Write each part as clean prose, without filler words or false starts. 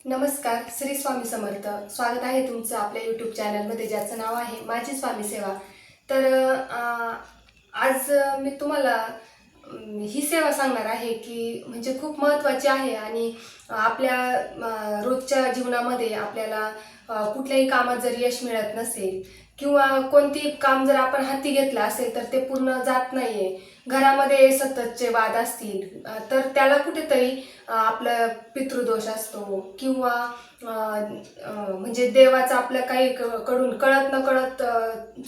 नमस्कार, श्री स्वामी समर्थ. स्वागत आहे तुमचं आपल्या यूट्यूब चॅनलमध्ये, ज्याचं नाव आहे माझी स्वामी सेवा. तर आज मी तुम्हाला ही सेवा सांगणार आहे की म्हणजे खूप महत्त्वाची आहे आणि आपल्या रोजच्या जीवनामध्ये आपल्याला कुठल्याही कामात जर यश मिळत नसेल किंवा कोणती काम जर आपण हाती घेतलं असेल तर ते पूर्ण जात नाहीये, घरामध्ये सततचे वाद असतील तर त्याला कुठेतरी आपला पितृदोष असतो किंवा म्हणजे देवाचं आपल्या काही कडून कळत न कळत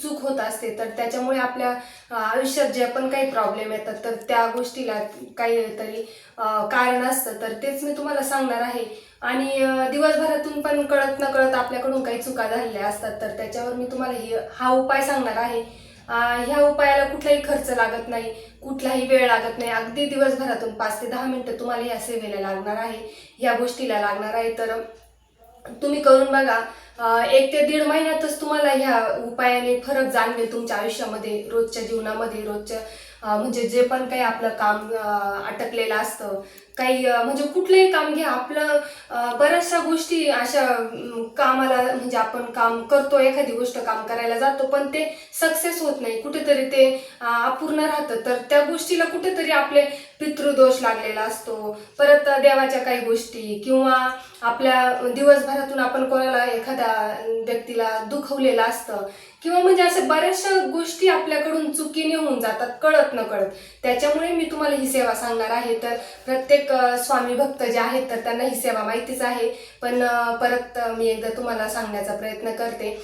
चूक होत असते, तर त्याच्यामुळे आपल्या आयुष्यात जे पण काही प्रॉब्लेम येतात तर त्या गोष्टीला काहीतरी कारण असतं. तर तेच मी तुम्हाला सांगणार आहे. आणि दिवसभरातून पण कळत न कळत आपल्याकडून काही चुका झालेल्या असतात, तर त्याच्यावर मी तुम्हाला हा उपाय सांगणार आहे. ह्या उपायाला कुठलाही खर्च लागत नाही, कुठलाही वेळ लागत नाही. अगदी दिवसभरातून 5 ते 10 मिनिटं तुम्हाला या सेवेला लागणार आहे, या गोष्टीला लागणार आहे. तर तुम्ही करून बघा. 1 ते 1.5 महिन्यातच तुम्हाला ह्या उपायाने फरक जाणवेल तुमच्या आयुष्यामध्ये, रोजच्या जीवनामध्ये. रोजच्या म्हणजे जे पण काही आपलं काम अटकलेलं असतं, काही म्हणजे कुठलंही काम घ्या, आपलं बऱ्याचशा गोष्टी अशा कामाला म्हणजे आपण काम करतो, एखादी गोष्ट काम करायला जातो पण ते सक्सेस होत नाही, कुठेतरी ते अपूर्ण राहतं. तर त्या गोष्टीला कुठेतरी आपले पितृदोष लागलेला असतो, परत देवाच्या काही गोष्टी किंवा आपल्या दिवसभरातून आपण कोणाला एखाद्या व्यक्तीला दुखवलेलं असतं किंवा म्हणजे अशा बऱ्याचशा गोष्टी आपल्याकडून चुकीने होऊन जातात कळत न कळत. त्याच्यामुळे मी तुम्हाला ही सेवा सांगणार आहे. तर प्रत्येक स्वामी भक्त जे आहेत तर त्यांना ही सेवा माहितीच आहे, पण परत मी एकदा तुम्हाला सांगण्याचा प्रयत्न करते.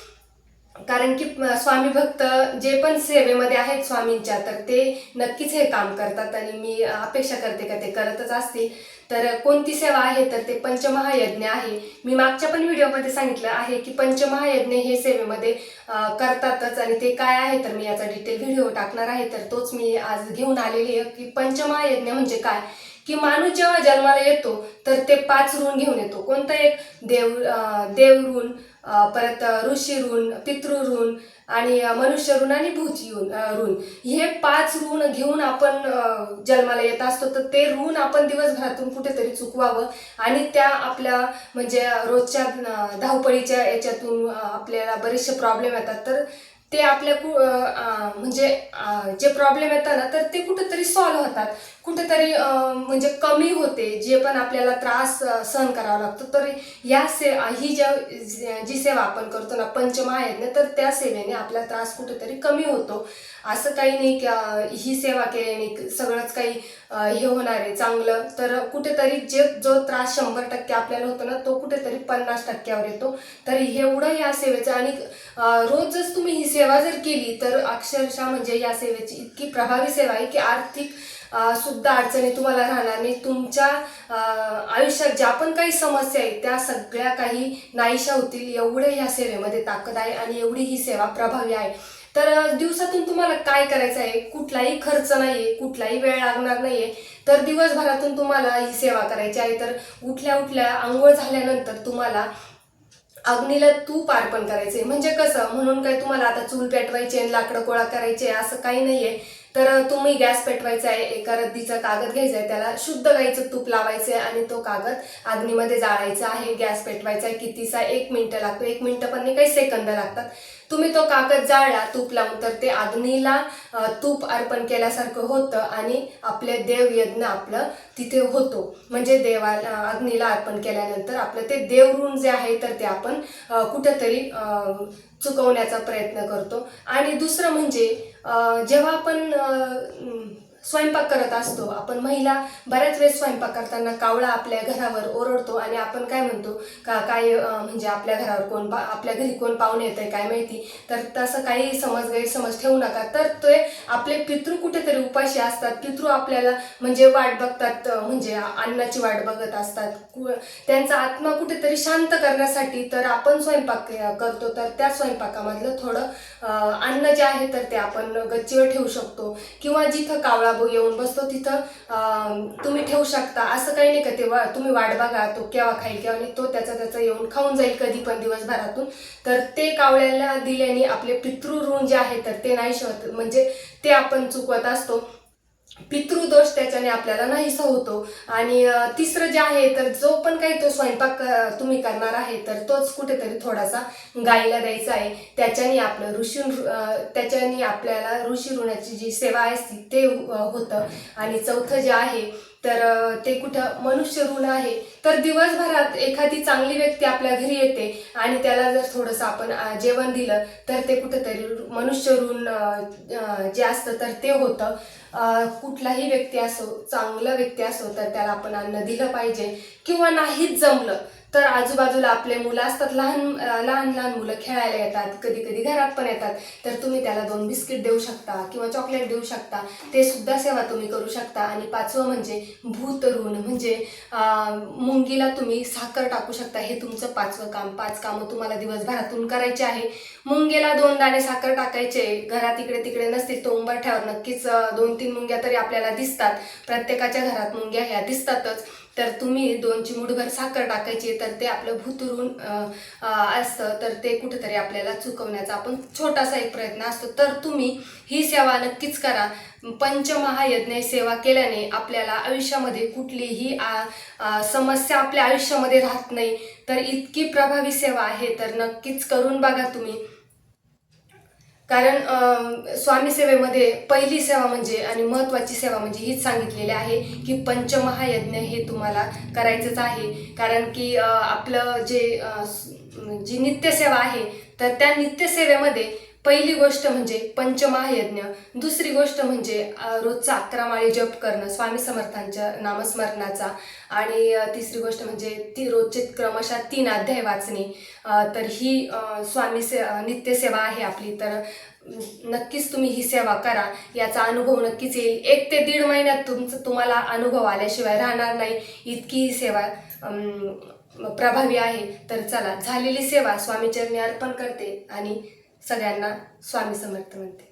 कारण की स्वामी भक्त जे पण सेवेमध्ये आहेत स्वामींच्या, तर ते नक्कीच हे काम करतात आणि मी अपेक्षा करते का ते करतच असतील. तर कोणती सेवा आहे तर ते पंचमहायज्ञ आहे. मी मागच्या पण व्हिडिओमध्ये सांगितलं आहे की पंचमहायज्ञ हे सेवेमध्ये करतातच, आणि ते काय आहे तर मी याचा डिटेल व्हिडिओ टाकणार आहे. तर तोच मी आज घेऊन आलेली आहे की पंचमहायज्ञ म्हणजे काय, की माणूस जेव्हा जन्माला येतो तर ते 5 ऋण घेऊन येतो. कोणतं? एक देव ऋण, परत ऋषी ऋण, पितृ ऋण आणि मनुष्य ऋण आणि भूत ऋण. हे 5 ऋण घेऊन आपण जन्माला येत असतो. तर ते ऋण आपण दिवसभरातून कुठेतरी चुकवावं आणि त्या आपल्या म्हणजे रोजच्या धावपळीच्या याच्यातून आपल्याला बरेचसे प्रॉब्लेम येतात, तर ते आपल्या म्हणजे जे प्रॉब्लेम येतात ना तर ते कुठेतरी सॉल्व्ह होतात, कुठेतरी म्हणजे कमी होते जे पण आपल्याला त्रास सहन करावा लागतो. तर ही जी सेवा आपण करतो ना पंचमहायज्ञ, तर त्या सेवेने आपला त्रास कुठेतरी कमी होतो. असं काही नाही की ही सेवा केल्याने सगळंच काही हे होणार आहे चांगलं. तर कुठेतरी जो त्रास 100% आपल्याला होतो ना तो कुठेतरी 50%वर येतो. तर एवढं या सेवेचं. आणि रोजच तुम्ही ही सेवा जर केली तर अक्षरशः म्हणजे या सेवेची इतकी प्रभावी सेवा आहे की आर्थिक सुद्धा अडचणी तुम्हाला राहणार नाही. तुमच्या आयुष्यात ज्या पण काही समस्या आहेत त्या सगळ्या काही नाहीशा होतील, एवढे ह्या सेवेमध्ये ताकद आहे आणि एवढी ही सेवा प्रभावी आहे. तर दिवसातून तुम्हाला काय करायचं आहे, कुठलाही खर्च नाहीये, कुठलाही वेळ लागणार नाहीये. तर दिवसभरातून तुम्हाला ही सेवा करायची आहे. तर उठल्या आंघोळ झाल्यानंतर तुम्हाला अग्नीला तूप अर्पण करायचे. म्हणजे कसं, म्हणून काय तुम्हाला आता चूल पेटवायची आणि लाकडं गोळा करायचे असं काही नाहीये. तर तुम्ही गॅस पेटवायचा आहे, एका रद्दीचा कागद घ्यायचा आहे, त्याला शुद्ध गाईचं तूप लावायचं आहे आणि तो कागद अग्नीमध्ये जाळायचा आहे. गॅस पेटवायचा आहे. कितीसा 1 मिनिट लागतो, 1 मिनिट पण नाही, काही सेकंद लागतात. तुम्ही तो कागद जाळला तूप लावून तर ते अग्नीला तूप अर्पण केल्यासारखं होतं आणि आपले देवयज्ञ आपलं तिथे होतो. म्हणजे देवाला अग्नीला अर्पण केल्यानंतर आपलं ते देवऋण जे आहे तर ते आपण कुठेतरी चुकवण्याचा प्रयत्न करतो. आणि दुसरं म्हणजे जेव्हा आपण स्वयंपाक करत असतो, आपण महिला बऱ्याच वेळेस स्वयंपाक करताना कावळा आपल्या घरावर ओरडतो आणि आपण काय म्हणतो का काय म्हणजे आपल्या घरावर आपल्या घरी कोण पाहुणे येत आहे काय माहिती. तर तसं काही गैरसमज ठेवू नका. तर ते आपले पितृ कुठेतरी उपाशी असतात, पितृ आपल्याला म्हणजे वाट बघतात, म्हणजे अन्नाची वाट बघत असतात, त्यांचा आत्मा कुठेतरी शांत करण्यासाठी तर आपण स्वयंपाक करतो. तर त्या स्वयंपाकामधलं थोडं अन्न जे आहे तर ते आपण गच्चीवर ठेवू शकतो किंवा जिथं कावळा येऊन बसतो तिथं तुम्ही ठेवू शकता. असं काही नाही का ते तुम्ही वाट बघा तो केव्हा खाईल केव्हा नाही, तो त्याचा येऊन खाऊन जाईल कधी पण दिवसभरातून. तर ते कावळ्याला दिल्याने आपले पितृ ऋण जे आहे तर ते नाही म्हणजे ते आपण चुकवत असतो. पितृदोष त्याच्याने आपल्याला नाहीसा होतो. आणि तिसरं जे आहे, तर जो पण काही तो स्वयंपाक तुम्ही करणार आहे, तर तोच कुठेतरी थोडासा गाईला द्यायचा आहे. त्याच्याने आपलं त्याच्याने आपल्याला ऋषी ऋणाची जी सेवा असते ते होतं. आणि चौथं जे आहे, तर ते कुठं मनुष्य ऋण आहे. तर दिवसभरात एखादी चांगली व्यक्ती आपल्या घरी येते आणि त्याला जर थोडंसं आपण जेवण दिलं, तर ते कुठंतरी मनुष्य ऋण जे असतं तर ते होतं. कुठलाही व्यक्ती असो, चांगला व्यक्ती असो, तर त्याला आपण अन्न दिलं पाहिजे. किंवा नाहीच जमलं तर आजूबाजूला आपले मुलं असतात, लहान लहान मुलं खेळायला येतात, कधी कधी घरात पण येतात, तर तुम्ही त्याला 2 बिस्किट देऊ शकता किंवा चॉकलेट देऊ शकता. ते सुद्धा सेवा तुम्ही करू शकता. आणि 5वं म्हणजे भूत ऋण, म्हणजे मुंगीला तुम्ही साखर टाकू शकता. हे तुमचं 5वं काम. 5 कामं तुम्हाला दिवसभरातून करायचे आहे. मुंगीला 2 दाणे साखर टाकायचे. घरात इकडे तिकडे नसतील तो उंबरठ्यावर नक्कीच 2-3 मुंग्या तरी आपल्याला दिसतात. प्रत्येकाच्या घरात मुंग्या ह्या दिसतातच. तर तुम्ही 2 चिमूटभर साखर टाकायची. तर ते आपलं भूतऋण असतं, तर ते कुठेतरी आपल्याला चुकवण्याचा आपण छोटासा एक प्रयत्न असतो. तर तुम्ही ही सेवा नक्कीच करा. पंचमहायज्ञ सेवा केल्याने आपल्याला आयुष्यामध्ये कुठलीही समस्या आपल्या आयुष्यामध्ये राहत नाही. तर इतकी प्रभावी सेवा आहे, तर नक्कीच करून बघा तुम्ही. कारण स्वामी सेवेमध्ये पहिली सेवा म्हणजे आणि महत्त्वाची सेवा म्हणजे हीच सांगितलेली आहे की पंचमहायज्ञ हे तुम्हाला करायचंच आहे. कारण की आपलं जी नित्यसेवा आहे, तर त्या नित्यसेवेमध्ये पहिली गोष्ट म्हणजे पंचमहायज्ञ, दुसरी गोष्ट म्हणजे रोजचा 11 माळी जप करणं स्वामी समर्थांच्या नामस्मरणाचा, आणि तिसरी गोष्ट म्हणजे ती रोजचे क्रमशः 3 अध्याय वाचणे. तर ही नित्यसेवा आहे आपली. तर नक्कीच तुम्ही ही सेवा करा. याचा अनुभव नक्कीच येईल. 1 ते 1.5 महिन्यात तुम्हाला अनुभव आल्याशिवाय राहणार नाही. इतकी ही सेवा प्रभावी आहे. तर चला, झालेली सेवा स्वामीचरणी अर्पण करते आणि सगळ्यांना स्वामी समर्थ म्हणते.